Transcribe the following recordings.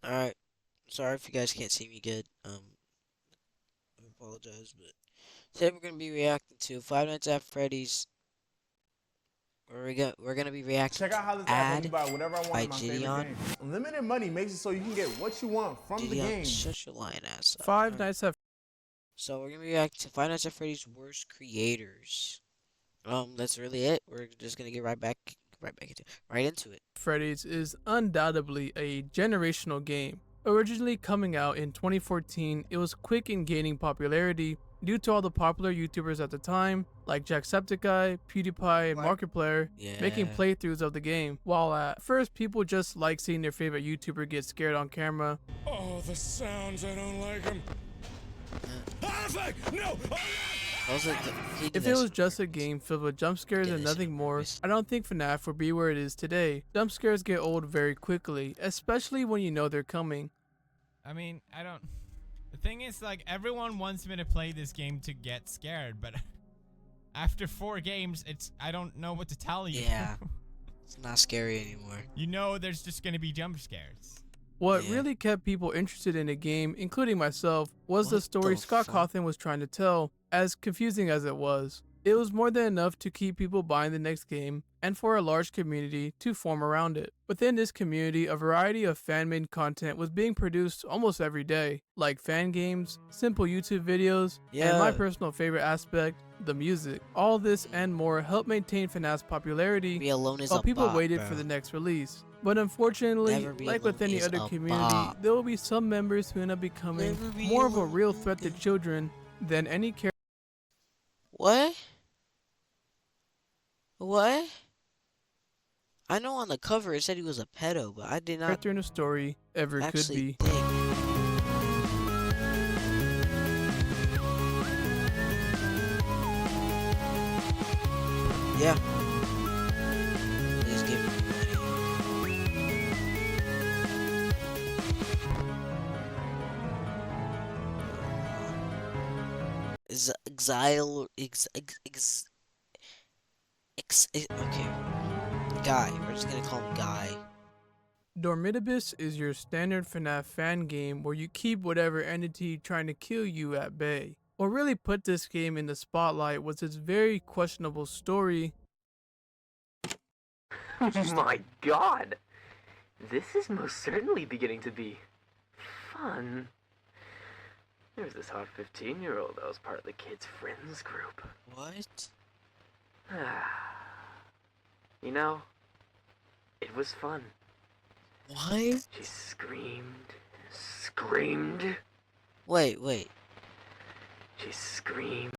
Alright, sorry if you guys can't see me good. I apologize, but today we're gonna be reacting to Five Nights at Freddy's. We're gonna be reacting Check to out how this app let me Ad buy whatever I want by in my favorite Gideon. game. Unlimited money makes it so you can get what you want from the Gideon, game. such a lion ass. Five Nights at So we're gonna be reacting to Five Nights at Freddy's worst creators. That's really it. We're just gonna get right into it. Freddy's is undoubtedly a generational game. Originally coming out in 2014, it was quick in gaining popularity due to all the popular YouTubers at the time, like Jacksepticeye, PewDiePie, and Markiplier, making Yeah. playthroughs of the game. While at first people just like seeing their favorite YouTuber get scared on camera. Oh, the sounds, I don't like them. No! If it was just a game filled with jump scares and nothing more, I don't think FNAF would be where it is today. Jump scares get old very quickly, especially when you know they're coming. I mean, I don't... The thing is, like, everyone wants me to play this game to get scared, but after 4 games, I don't know what to tell you. Yeah. It's not scary anymore. You know there's just gonna be jump scares. What really kept people interested in the game, including myself, was the story Scott Cawthon was trying to tell, as confusing as it was. It was more than enough to keep people buying the next game, and for a large community to form around it. Within this community, a variety of fan-made content was being produced almost every day, like fan games, simple YouTube videos, and my personal favorite aspect, the music. All this and more helped maintain FNAF's popularity while people waited for the next release. But unfortunately, like with any other community, there will be some members who end up becoming more of a real threat to children than any character. What? What? I know on the cover it said he was a pedo, but I did not Character in a story ever could be. Yeah. Please give me money. Okay. Guy. We're just gonna call him Guy. Dormitibus is your standard FNAF fan game where you keep whatever entity trying to kill you at bay. What really put this game in the spotlight was its very questionable story. My god! This is most certainly beginning to be fun. There's this hot 15-year-old that was part of the kids' friends group. What? You know, it was fun. What? She screamed. Wait. She screamed.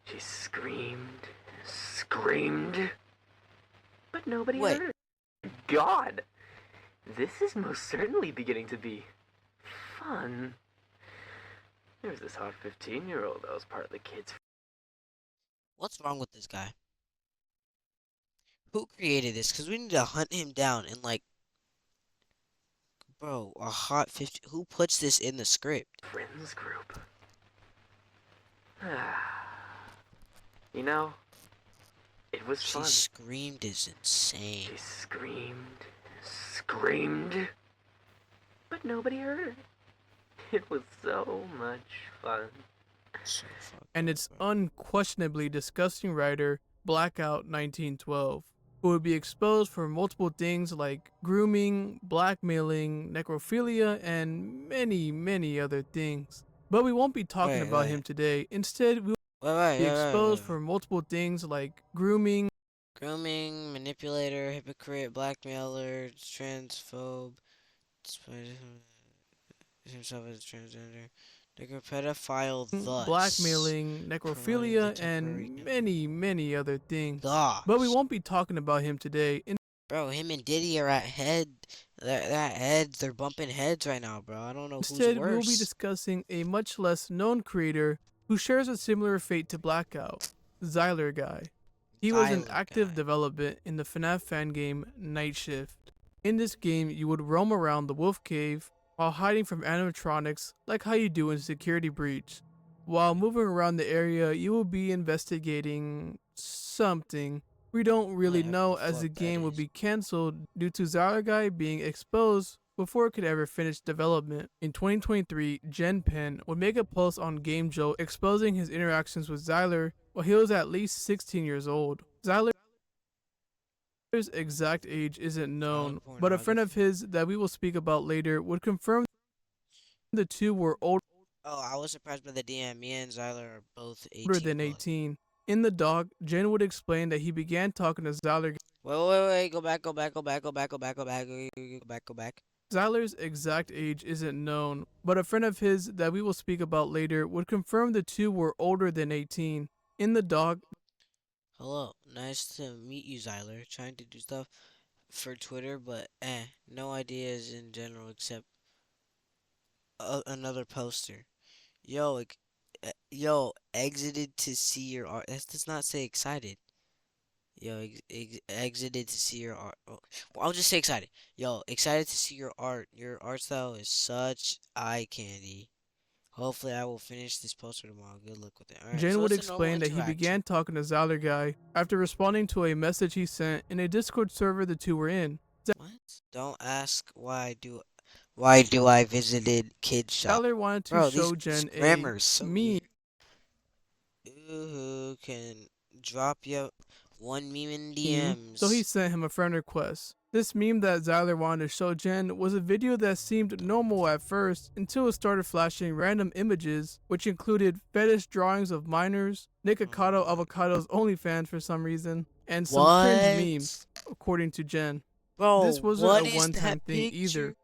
She screamed. But nobody heard. God! This is most certainly beginning to be fun. There's this hot 15-year-old that was part of the kids. What's wrong with this guy? Who created this? Because we need to hunt him down and, like... Bro, a hot 50... Who puts this in the script? Friends group. You know, it was fun. She screamed is insane. She screamed. But nobody heard. It was so much fun. And its unquestionably disgusting writer, Blackout 1912, who would be exposed for multiple things like grooming, blackmailing, necrophilia, and many other things. But we won't be talking about him today. Instead, we will be exposed for multiple things like grooming, manipulator, hypocrite, blackmailer, transphobe, himself as transgender, pedophile, thus blackmailing, necrophilia, and many other things. Gosh. But we won't be talking about him today. Bro, him and Diddy are at heads. They're bumping heads right now, bro. I don't know who's worse. Instead, we will be discussing a much less known creator who shares a similar fate to Blackout, Zyler Guy. He was in active development in the FNAF fan game Night Shift. In this game, you would roam around the wolf cave while hiding from animatronics like how you do in Security Breach. While moving around the area, you will be investigating something. We don't really Whatever know, the as the fuck that game will is. be cancelled due to Zylerguy being exposed before it could ever finish development. In 2023, Gen Pen would make a post on Game Jolt exposing his interactions with Zyler while he was at least 16 years old. Zyler's exact age isn't Child known, but a friend of pornography. his that we will speak about later would confirm the two were older Oh, I was surprised by the DM. Me and Zyler are both 18 than plus. 18. In the doc, Jen would explain that he began talking to Zyler. Wait. Go back. Go back. Go back. Go back. Go back. Go back. Go back. Go back. Zyler's exact age isn't known, but a friend of his that we will speak about later would confirm the two were older than 18. In the doc, Hello. Nice to meet you, Zyler. Trying to do stuff for Twitter, but no ideas in general except another poster. Yo, exited to see your art. That does not say excited. Yo, exited to see your art. Oh, well, I'll just say excited. Yo, excited to see your art. Your art style is such eye candy. Hopefully, I will finish this poster tomorrow. Good luck with it. All right, Jen so would it's a normal explain that he interaction. began talking to Zylerguy after responding to a message he sent in a Discord server the two were in. What? Don't ask why do I visited kid shop. Zyler wanted to Bro, this show Jen a grammar is so meme weird. Who can drop you one meme in so he DMs? sent him a friend request. This meme that Zyler wanted to show Jen was a video that seemed normal at first until it started flashing random images, which included fetish drawings of minors, Nikocado Avocado's OnlyFans for some reason, and some cringe memes, What? according to Jen. This Bro, wasn't a what is one-time that thing either, picture?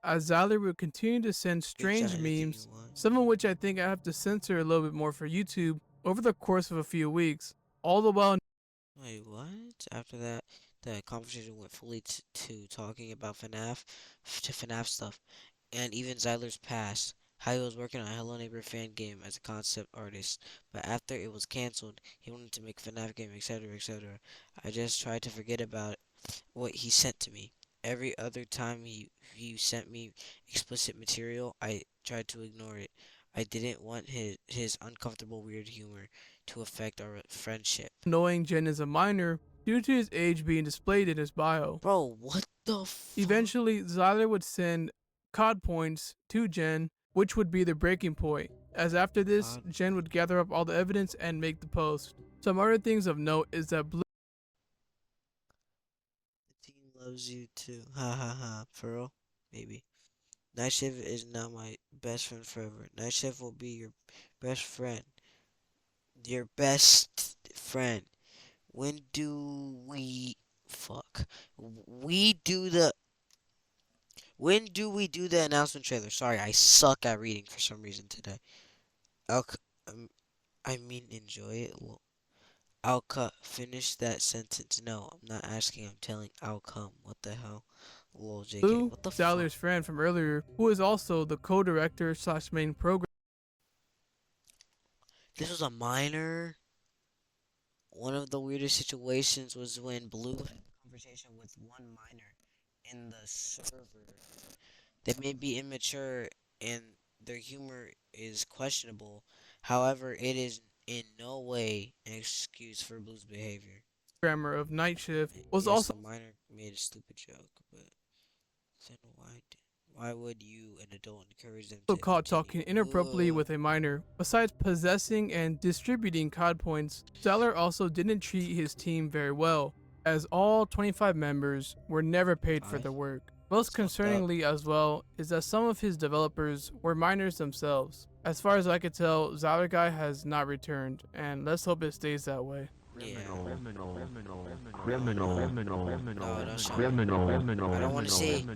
as Zyler would continue to send Screenshot strange anything memes, you want. some of which I think I have to censor a little bit more for YouTube over the course of a few weeks, all the while Wait, what? After that, the conversation went fully to talking about FNAF stuff, and even Zyler's past, how he was working on a Hello Neighbor fan game as a concept artist, but after it was canceled, he wanted to make a FNAF game, etc., etc. I just tried to forget about what he sent to me. Every other time he sent me explicit material, I tried to ignore it. I didn't want his uncomfortable weird humor to affect our friendship. knowing Jen is a minor due to his age being displayed in his bio. Bro, what the fuck? Eventually, Zyler would send COD points to Jen, which would be the breaking point, as after this, God. Jen would gather up all the evidence and make the post. Some other things of note is that Blue The team loves you too. Ha ha ha. For real? Maybe. Night Shift is now my best friend forever. Night Shift will be your best friend. Your best friend. When do we fuck? We do the When do we do the announcement trailer? Sorry, I suck at reading for some reason today. I'll, I mean, enjoy it. Well, I'll finish that sentence. No, I'm not asking. I'm telling. I'll come. What the hell? Lol, JK. What the fuck? Zyler's friend from earlier, who is also the co-director / main programmer. This was a minor. One of the weirdest situations was when Blue had a conversation with one minor in the server. They may be immature and their humor is questionable. However, it is in no way an excuse for Blue's behavior. Of Night Shift was Yes, also the minor made a stupid joke, but then why would you, an adult, encourage them to caught continue? talking inappropriately Ugh. with a minor. Besides possessing and distributing COD points, Zyler also didn't treat his team very well, as all 25 members were never paid for their work. Most That's fucked up. concerningly as well is that some of his developers were minors themselves. As far as I could tell, Zylerguy has not returned, and let's hope it stays that way. Yeah. Criminal. No, don't show me. I don't want to see. I don't wanna see.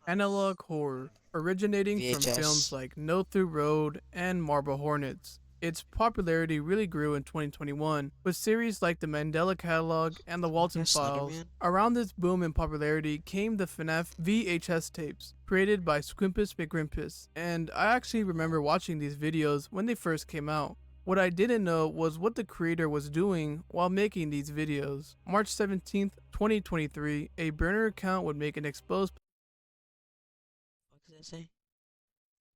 Analog horror, originating from VHS. films like No Through Road and Marble Hornets. Its popularity really grew in 2021 with series like The Mandela Catalog and The Walton Yes, Files. Slenderman. Around this boom in popularity came the FNAF VHS tapes, created by Squimpus McGrimpus, and I actually remember watching these videos when they first came out. What I didn't know was what the creator was doing while making these videos. March 17th, 2023, a burner account would make an exposed What does that say?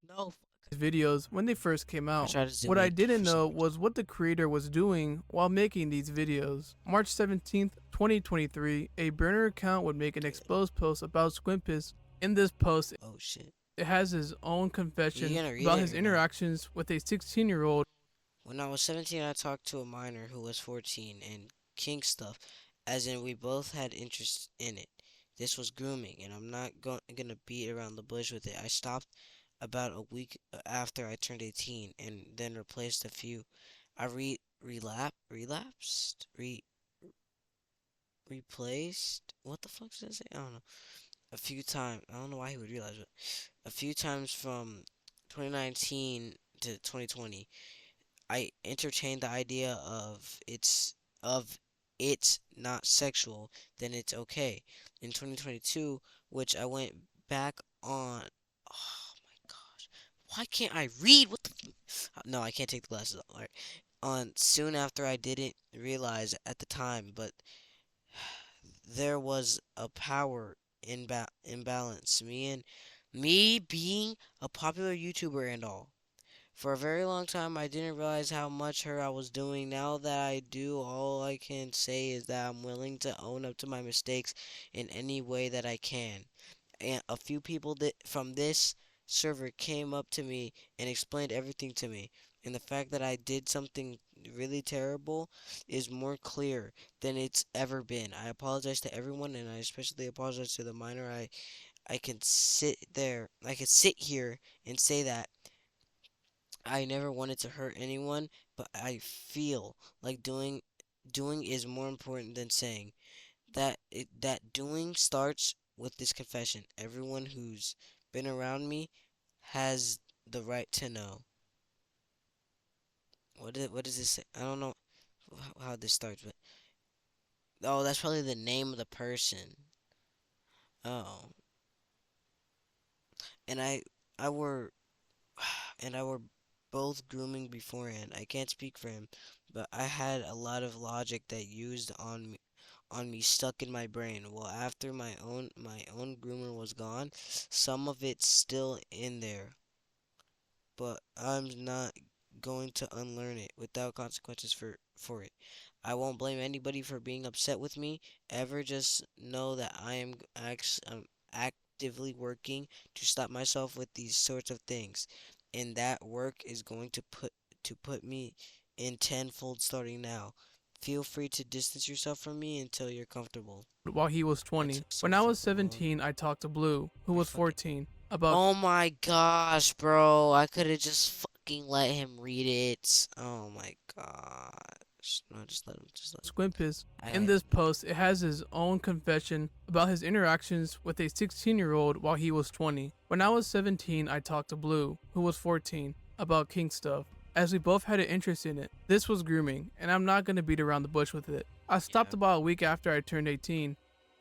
No. videos when they first came I out. tried to zoom What I in didn't for some know reason. was what the creator was doing while making these videos. March 17th, 2023, a burner account would make an exposed post about Squimpus. In this post, Oh shit. it has his own confession You gonna read about it his or no? interactions with a 16-year-old. When I was 17, I talked to a minor who was 14 and kink stuff, as in we both had interest in it. This was grooming, and I'm not gonna beat around the bush with it. I stopped about a week after I turned 18, and then replaced a few. I replaced. What the fuck does that say? I don't know. A few times. I don't know why he would realize it. A few times from 2019 to 2020. I entertained the idea of it's not sexual, then it's okay. In 2022, which I went back on. Oh my gosh, why can't I read? What the? No, I can't take the glasses off. All right. On soon after, I didn't realize at the time, but there was a power imbalance. Me being a popular YouTuber and all. For a very long time, I didn't realize how much hurt I was doing. Now that I do, all I can say is that I'm willing to own up to my mistakes in any way that I can. And a few people from this server came up to me and explained everything to me. And the fact that I did something really terrible is more clear than it's ever been. I apologize to everyone, and I especially apologize to the minor. I can sit here and say that I never wanted to hurt anyone, but I feel like doing is more important than saying. That doing starts with this confession. Everyone who's been around me has the right to know. What does this say? I don't know how this starts, but oh, that's probably the name of the person. Oh, and I were and I were both grooming beforehand. I can't speak for him, but I had a lot of logic that used on me stuck in my brain. Well, after my own groomer was gone, some of it's still in there, but I'm not going to unlearn it without consequences for it. I won't blame anybody for being upset with me ever. Just know that I'm actively working to stop myself with these sorts of things, and that work is going to put me in tenfold starting now. Feel free to distance yourself from me until you're comfortable. While he was That 20. took so When I was fucking long. 17, I talked to Blue, who I was fucking 14, about Oh my gosh, bro. I could have just fucking let him read it. Oh my gosh. No, just let him. Squimpus. In I this post, it has his own confession about his interactions with a 16-year-old while he was 20. When I was 17, I talked to Blue, who was 14, about kink stuff, as we both had an interest in it. This was grooming, and I'm not going to beat around the bush with it. I stopped Yeah. about a week after I turned 18,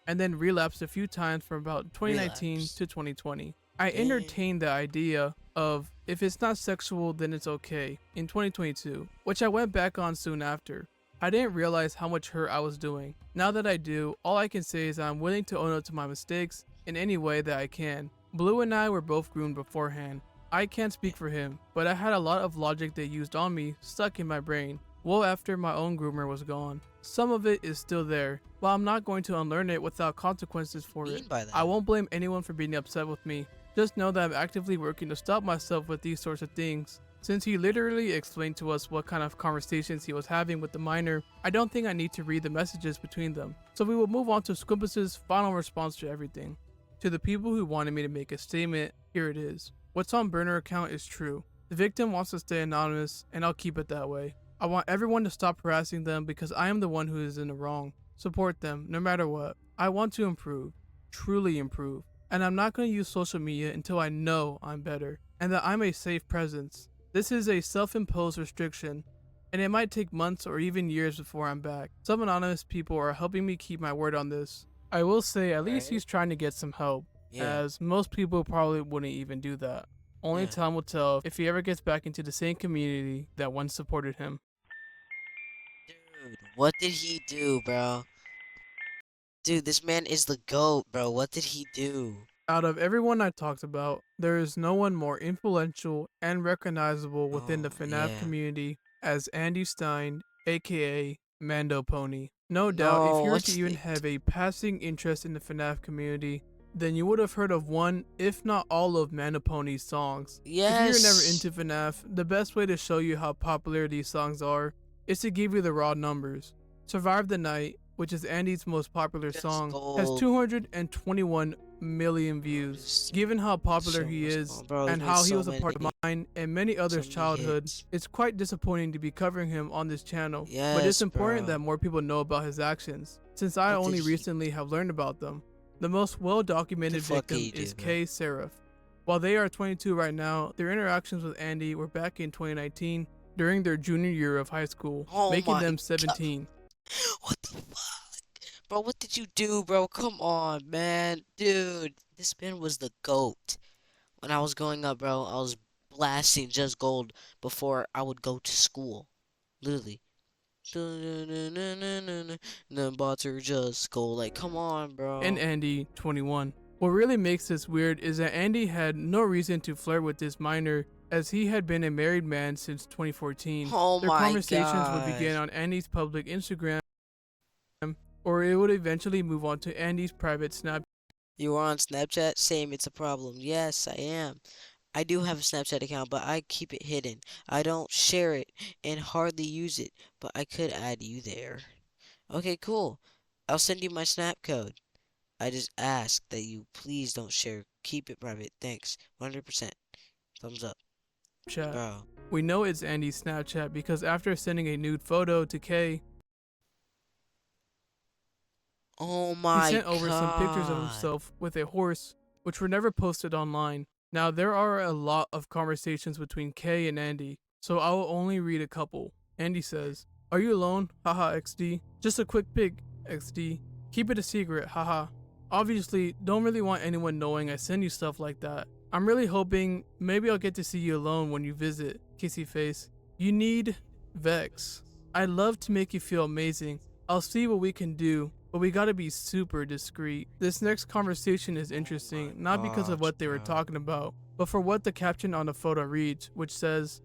and then relapsed a few times from about 2019 Relapse. to 2020. I Dang. entertained the idea of if it's not sexual, then it's okay in 2022, which I went back on soon after. I didn't realize how much hurt I was doing. Now that I do, all I can say is I'm willing to own up to my mistakes in any way that I can. Blue and I were both groomed beforehand. I can't speak for him, but I had a lot of logic they used on me stuck in my brain, well after my own groomer was gone. Some of it is still there, but I'm not going to unlearn it without consequences for it. Mean by that. I won't blame anyone for being upset with me. Just know that I'm actively working to stop myself with these sorts of things. Since he literally explained to us what kind of conversations he was having with the minor, I don't think I need to read the messages between them. So we will move on to Squimpus's final response to everything. To the people who wanted me to make a statement, here it is. What's on burner account is true. The victim wants to stay anonymous, and I'll keep it that way. I want everyone to stop harassing them because I am the one who is in the wrong. Support them, no matter what. I want to improve, truly improve. And I'm not going to use social media until I know I'm better, and that I'm a safe presence. This is a self-imposed restriction, and it might take months or even years before I'm back. Some anonymous people are helping me keep my word on this. I will say at least Right. he's trying to get some help, Yeah. as most people probably wouldn't even do that. Only Yeah. time will tell if he ever gets back into the same community that once supported him. Dude, what did he do, bro? Dude, this man is the GOAT, bro. What did he do? Out of everyone I talked about, there is no one more influential and recognizable within the Oh, FNAF yeah. community as Andy Stein, aka Mandopony. No doubt, if No, you were to what's even the... have a passing interest in the FNAF community, then you would have heard of one, if not all of Mandopony's songs. If you're never Yes. into FNAF, the best way to show you how popular these songs are is to give you the raw numbers. Survive the Night, which is Andy's most popular Just song, has gold. 221 million views. Just Given how popular so he much is gold. Bro, he's and made how he so was a part many, of mine and many so others' many childhood, hits. it's quite disappointing to be covering him on this channel. But it's Yes, important that bro. more people know about his actions, since I What did only he... recently have learned about them. The most well-documented fuck did victim he do, is bro? Kay Seraph. While they are 22 right now, their interactions with Andy were back in 2019 during their junior year of high school, Oh making my them God. 17. What the fuck? Bro, what did you do, bro? Come on, man. Dude, this man was the GOAT. When I was growing up, bro, I was blasting Just Gold before I would go to school. Literally. The bots are Just Gold. Like, come on, And bro. Andy, 21. What really makes this weird is that Andy had no reason to flirt with this minor, as he had been a married man since 2014. Oh Their my conversations would God. begin on Andy's public Instagram, or it would eventually move on to Andy's private Snapchat. You are on Snapchat? Same, it's a problem. Yes, I am. I do have a Snapchat account, but I keep it hidden. I don't share it and hardly use it, but I could add you there. Okay, cool. I'll send you my Snap code. I just ask that you please don't share. Keep it private. Thanks. 100%. Thumbs up. Bro. We know it's Andy's Snapchat because after sending a nude photo to Kay, Oh he my sent over some pictures of God. himself with a horse, which were never posted online. Now, there are a lot of conversations between Kay and Andy, so I will only read a couple. Andy says, "Are you alone? Haha, XD. Just a quick pic, XD. Keep it a secret, haha. Obviously, don't really want anyone knowing I send you stuff like that. I'm really hoping maybe I'll get to see you alone when you visit, kissy face. You need Vex. I'd love to make you feel amazing. I'll see what we can do, but we gotta be super discreet." This next conversation is interesting, not because of what they were talking about, but for what the caption on the photo reads, which says,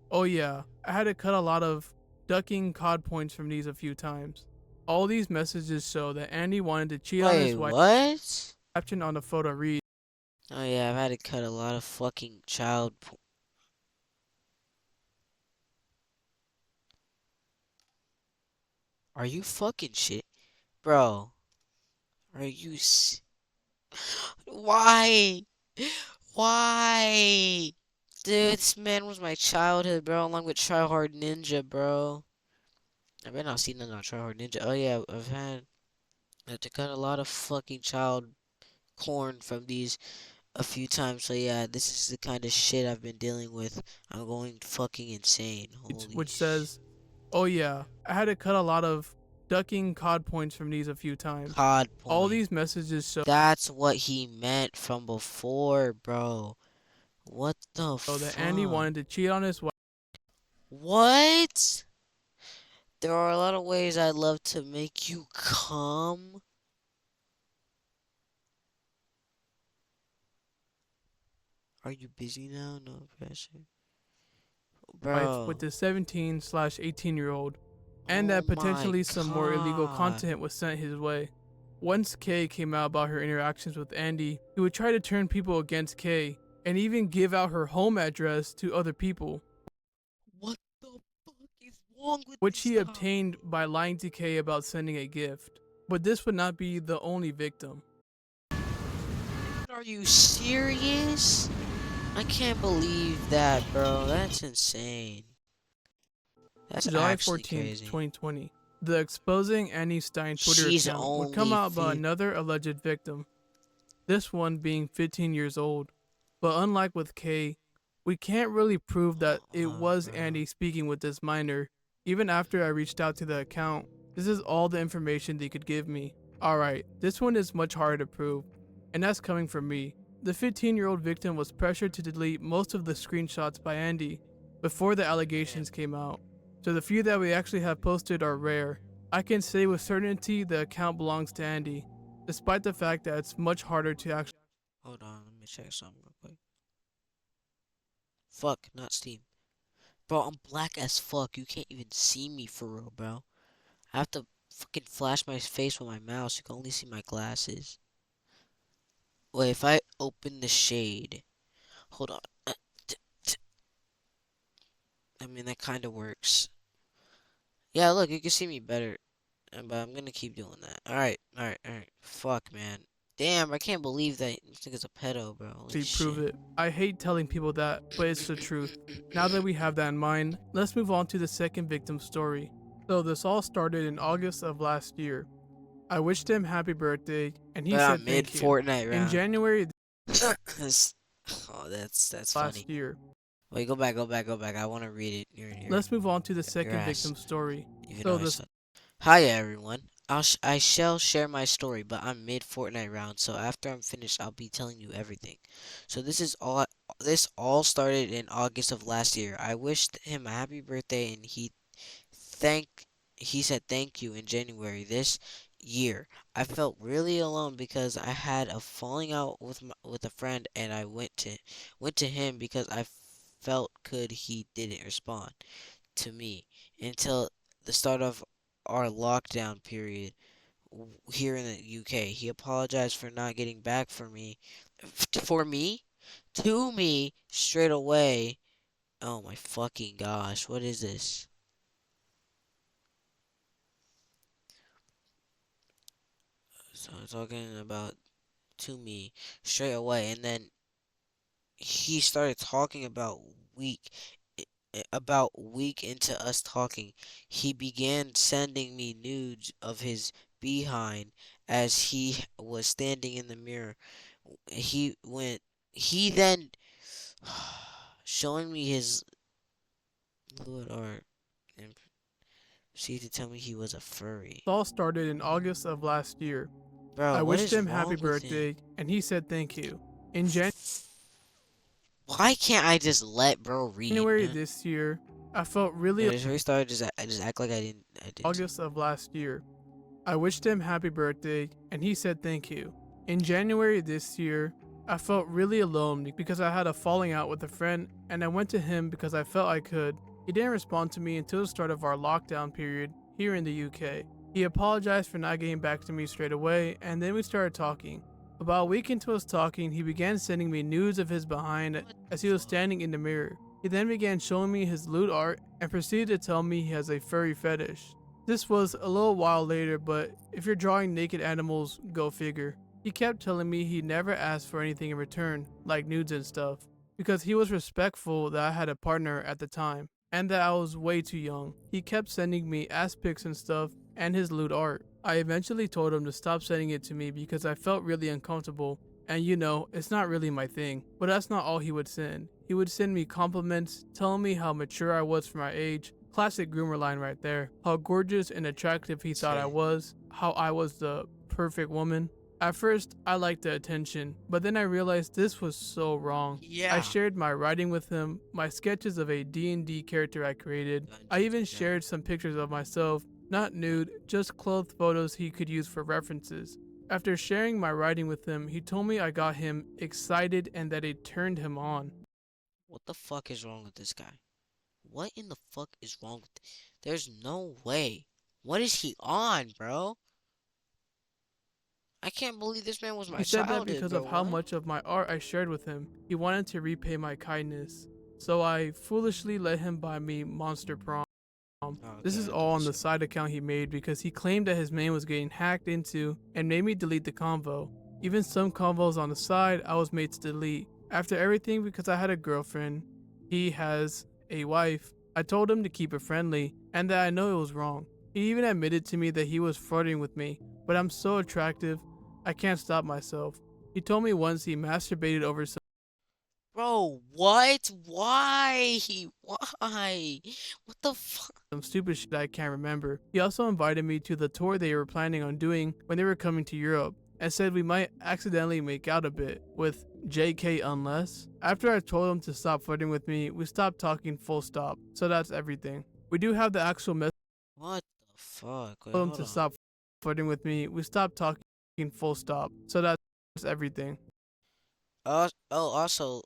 "Oh yeah, I had to cut a lot of ducking COD points from these a few times." All these messages show that Andy wanted to cheat on his Wait, wife. what? Caption on the photo reads, Oh yeah, I've had to cut a lot of fucking child. Are you fucking shit? Bro, are you Why? Why? Dude, this man was my childhood, bro, along with Tryhard Ninja, bro. I bet not seen none on Tryhard Ninja. Oh yeah, I had to cut a lot of fucking child corn from these a few times. So yeah, this is the kind of shit I've been dealing with. I'm going fucking insane. Holy which says, "Oh yeah, I had to cut a lot of ducking COD points from these a few times." COD All point. these messages show That's what he meant from before, bro. What the that Andy fuck? wanted to cheat on his wife. What? There are a lot of ways I'd love to make you come. Are you busy now? No pressure. With Bro. the 17/18-year-old, and Oh that my potentially some more illegal God. content was sent his way. Once Kay came out about her interactions with Andy, he would try to turn people against Kay and even give out her home address to other people, What the fuck is wrong with which this he guy? obtained by lying to Kay about sending a gift. But this would not be the only victim. Are you serious? I can't believe that, bro. That's insane. That's July actually 14th, crazy. 2020, the Exposing Annie Stein Twitter She's account would come only out about another alleged victim, this one being 15 years old. But unlike with Kay, we can't really prove that it was bro. Andy speaking with this minor. Even after I reached out to the account, this is all the information they could give me. Alright, this one is much harder to prove, and that's coming from me. the 15-year-old victim was pressured to delete most of the screenshots by Andy before the allegations came out. So the few that we actually have posted are rare. I can say with certainty the account belongs to Andy, despite the fact that it's much harder to actually... Hold on, let me check something real quick. Fuck, not Steam. Bro, I'm black as fuck. You can't even see me for real, bro. I have to fucking flash my face with my mouse. You can only see my glasses. Wait, if I open the shade. Hold on. I mean, that kind of works. Yeah, look, you can see me better. But I'm gonna keep doing that. Alright. Fuck, man. Damn, I can't believe that this nigga's a pedo, bro. Holy prove shit. it. I hate telling people that, but it's the truth. Now that we have that in mind, let's move on to the second victim's story. So this all started in August of last year. I wished him happy birthday, and he But said I'm mid thank you. Fortnite In round. January Oh, that's last funny. year. Wait, go back. I want to read it. Let's move on to the your second ass. victim's story. Even So though I this suck. Hi everyone. I shall share my story, but I'm mid Fortnite round, so after I'm finished, I'll be telling you everything. So this all started in August of last year. I wished him a happy birthday, and he said thank you in January this year. I felt really alone because I had a falling out with a friend, and I went to him because I felt he didn't respond to me until the start of our lockdown period here in the UK. He apologized for not getting back to me straight away. Oh my fucking gosh, what is this? So talking about to me straight away, and then he started talking week into us talking. He began sending me nudes of his behind as he was standing in the mirror. He then showing me his lewd art and proceeded to tell me he was a furry. all started in August of last year. Bro, I what wished is him wrong happy with birthday, him? and he said thank you. In Why can't I just let bro read? January this year, I felt really Just restart. Just act like I didn't. August of last year. I wished him happy birthday, and he said thank you. In January this year, I felt really alone because I had a falling out with a friend, and I went to him because I felt I could. He didn't respond to me until the start of our lockdown period here in the UK. He apologized for not getting back to me straight away, and then we started talking. About a week into us talking, he began sending me nudes of his behind as he was standing in the mirror. He then began showing me his lewd art and proceeded to tell me he has a furry fetish. This was a little while later, but if you're drawing naked animals, go figure. He kept telling me he never asked for anything in return, like nudes and stuff, because he was respectful that I had a partner at the time, and that I was way too young. He kept sending me ass pics and stuff, and his lewd art. I eventually told him to stop sending it to me because I felt really uncomfortable, and you know, it's not really my thing. But that's not all he would send. He would send me compliments, telling me how mature I was for my age. Classic groomer line right there. How gorgeous and attractive he thought I was. How I was the perfect woman. At first, I liked the attention, but then I realized this was so wrong. Yeah. I shared my writing with him, my sketches of a D&D character I created. I even shared some pictures of myself, not nude, just clothed photos he could use for references. After sharing my writing with him, he told me I got him excited and that it turned him on. What the fuck is wrong with this guy? What in the fuck is wrong with There's no way. What is he on, bro? I can't believe this man was my He said that childhood, because bro. of how What? much of my art I shared with him, he wanted to repay my kindness. So I foolishly let him buy me Monster Prom. This is all on the side account he made because he claimed that his main was getting hacked into and made me delete the convo. Even some convos on the side I was made to delete. After everything, because I had a girlfriend, he has a wife, I told him to keep it friendly and that I know it was wrong. He even admitted to me that he was flirting with me, but I'm so attractive, I can't stop myself. He told me once he masturbated over some Bro, what? Why? Why? What the fuck? stupid shit I can't remember. He also invited me to the tour they were planning on doing when they were coming to Europe, and said we might accidentally make out a bit, with JK unless. After I told him to stop flirting with me, we stopped talking full stop. So that's everything. We do have the actual message. What the fuck? Wait, Told him hold to on. stop flirting with me, we stopped talking full stop. So that's everything. Also,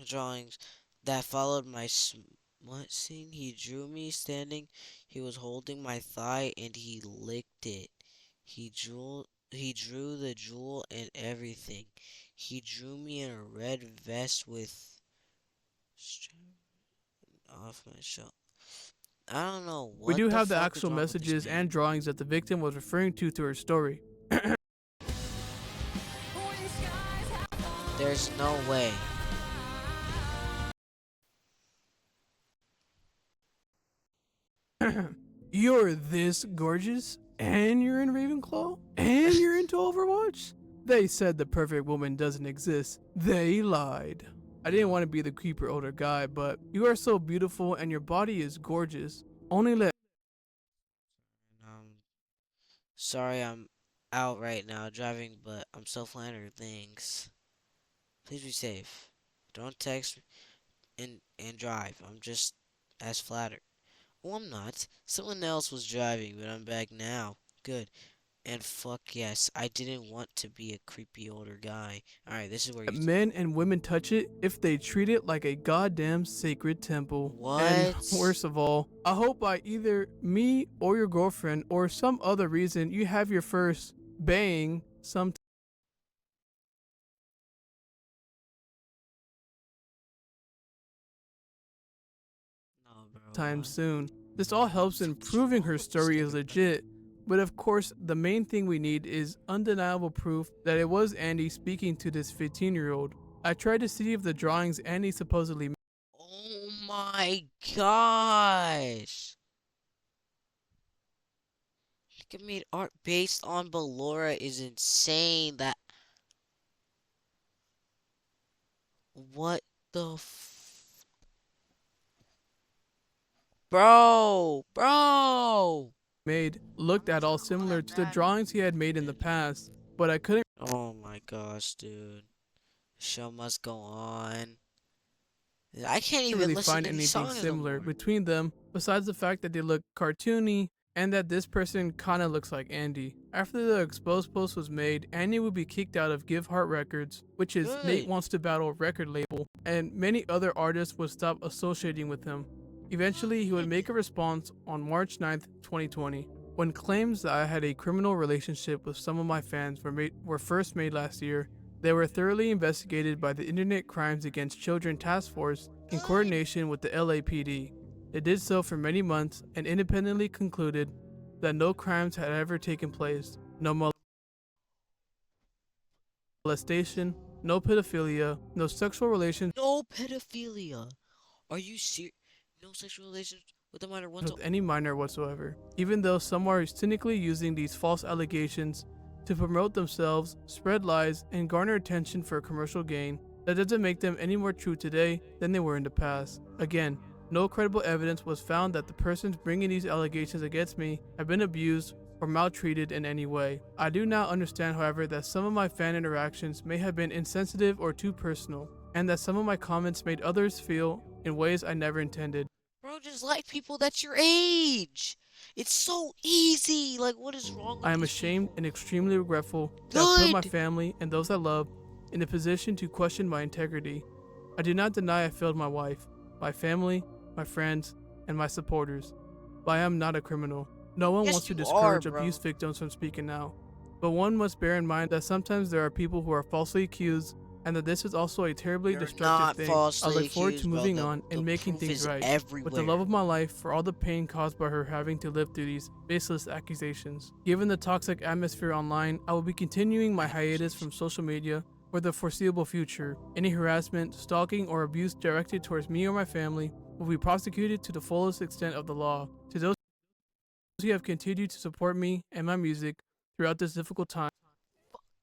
drawings that followed my what scene? He drew me standing. He was holding my thigh and he licked it. He drew the jewel and everything. He drew me in a red vest with off my show. I don't know what We do the have the fuck is actual wrong with this messages man. and drawings that the victim was referring to her story. There's no way. You're this gorgeous, and you're in Ravenclaw, and you're into Overwatch? They said the perfect woman doesn't exist. They lied. I didn't want to be the creeper older guy, but you are so beautiful and your body is gorgeous. Only let Sorry, I'm out right now driving, but I'm so flattered. Thanks. Please be safe. Don't text and drive. I'm just as flattered. Oh, I'm not. Someone else was driving, but I'm back now. Good. And fuck yes, I didn't want to be a creepy older guy. Alright, this is where you... men and women touch it if they treat it like a goddamn sacred temple. What? And worst of all, I hope by either me or your girlfriend or some other reason you have your first bang sometime bro. soon. This all helps in proving her story is legit. But of course, the main thing we need is undeniable proof that it was Andy speaking to this 15-year-old. I tried to see if the drawings Andy supposedly made. Oh my gosh. Look at me, art based on Ballora is insane. That... What the Bro! Looked at all similar to the drawings he had made in the past, but I couldn't Oh my gosh, dude. Show must go on. I can't even really listen find to any anything songs similar no more. between them, besides the fact that they look cartoony and that this person kinda looks like Andy. After the exposed post was made, Andy would be kicked out of Give Heart Records, which is Good. Nate Wants to Battle record label, and many other artists would stop associating with him. Eventually, he would make a response on March 9th, 2020, when claims that I had a criminal relationship with some of my fans were first made last year. They were thoroughly investigated by the Internet Crimes Against Children Task Force in coordination with the LAPD. They did so for many months and independently concluded that no crimes had ever taken place, no molestation, no pedophilia, no sexual relations No pedophilia. Are you serious? No sexual relations with a minor with any minor whatsoever. Even though some are cynically using these false allegations to promote themselves, spread lies, and garner attention for commercial gain, that doesn't make them any more true today than they were in the past. Again, no credible evidence was found that the persons bringing these allegations against me have been abused or maltreated in any way. I do now understand, however, that some of my fan interactions may have been insensitive or too personal, and that some of my comments made others feel in ways I never intended. Bro, just like people that's your age. It's so easy. Like, what is wrong with I am these ashamed people? and extremely regretful to have put my Good. family and those I love in a position to question my integrity. I do not deny I failed my wife, my family, my friends, and my supporters, but I am not a criminal. No one Yes, wants to you discourage are, bro. abuse victims from speaking out, but one must bear in mind that sometimes there are people who are falsely accused, and that this is also a terribly You're destructive not thing. I falsely look forward accused, to bro. moving The- on the and making proof things is right. everywhere. With the love of my life, for all the pain caused by her having to live through these baseless accusations. Given the toxic atmosphere online, I will be continuing my hiatus from social media for the foreseeable future. Any harassment, stalking, or abuse directed towards me or my family will be prosecuted to the fullest extent of the law. To those who have continued to support me and my music throughout this difficult time,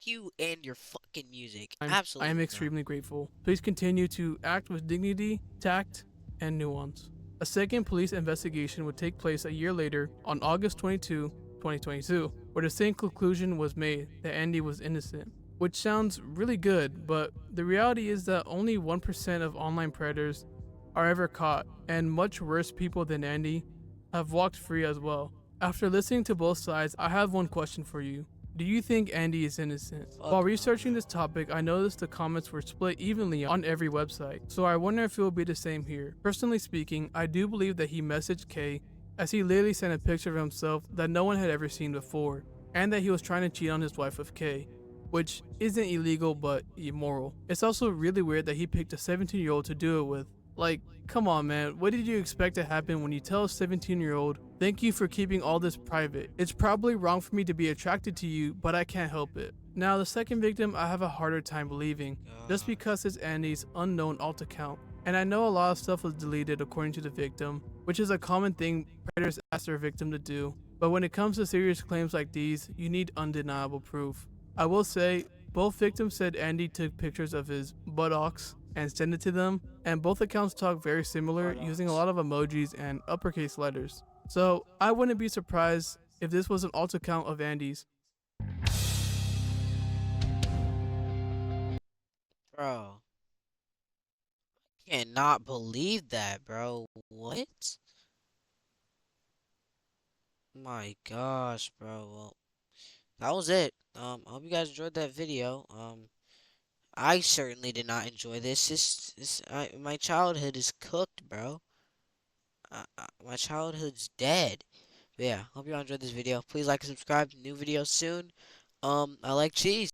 You and your fucking music. I Absolutely. am not. extremely grateful. Please continue to act with dignity, tact, and nuance. A second police investigation would take place a year later, on August 22, 2022, where the same conclusion was made that Andy was innocent. Which sounds really good, but the reality is that only 1% of online predators are ever caught, and much worse people than Andy have walked free as well. After listening to both sides, I have one question for you. Do you think Andy is innocent? While researching this topic, I noticed the comments were split evenly on every website, so I wonder if it will be the same here. Personally speaking, I do believe that he messaged Kay, as he literally sent a picture of himself that no one had ever seen before, and that he was trying to cheat on his wife with Kay, which isn't illegal but immoral. It's also really weird that he picked a 17-year-old to do it with. Like, come on man, what did you expect to happen when you tell a 17-year-old, thank you for keeping all this private? It's probably wrong for me to be attracted to you, but I can't help it. Now the second victim I have a harder time believing, just because it's Andy's unknown alt account. And I know a lot of stuff was deleted according to the victim, which is a common thing predators ask their victim to do. But when it comes to serious claims like these, you need undeniable proof. I will say, both victims said Andy took pictures of his buttocks and sent it to them, and both accounts talk very similar, using a lot of emojis and uppercase letters. So I wouldn't be surprised if this was an alt account of Andy's. Bro, cannot believe that, bro. What? My gosh, bro. Well, that was it. I hope you guys enjoyed that video. I certainly did not enjoy this. My childhood is cooked, bro. My childhood's dead. But yeah, hope you all enjoyed this video. Please like and subscribe. New video soon. I like cheese.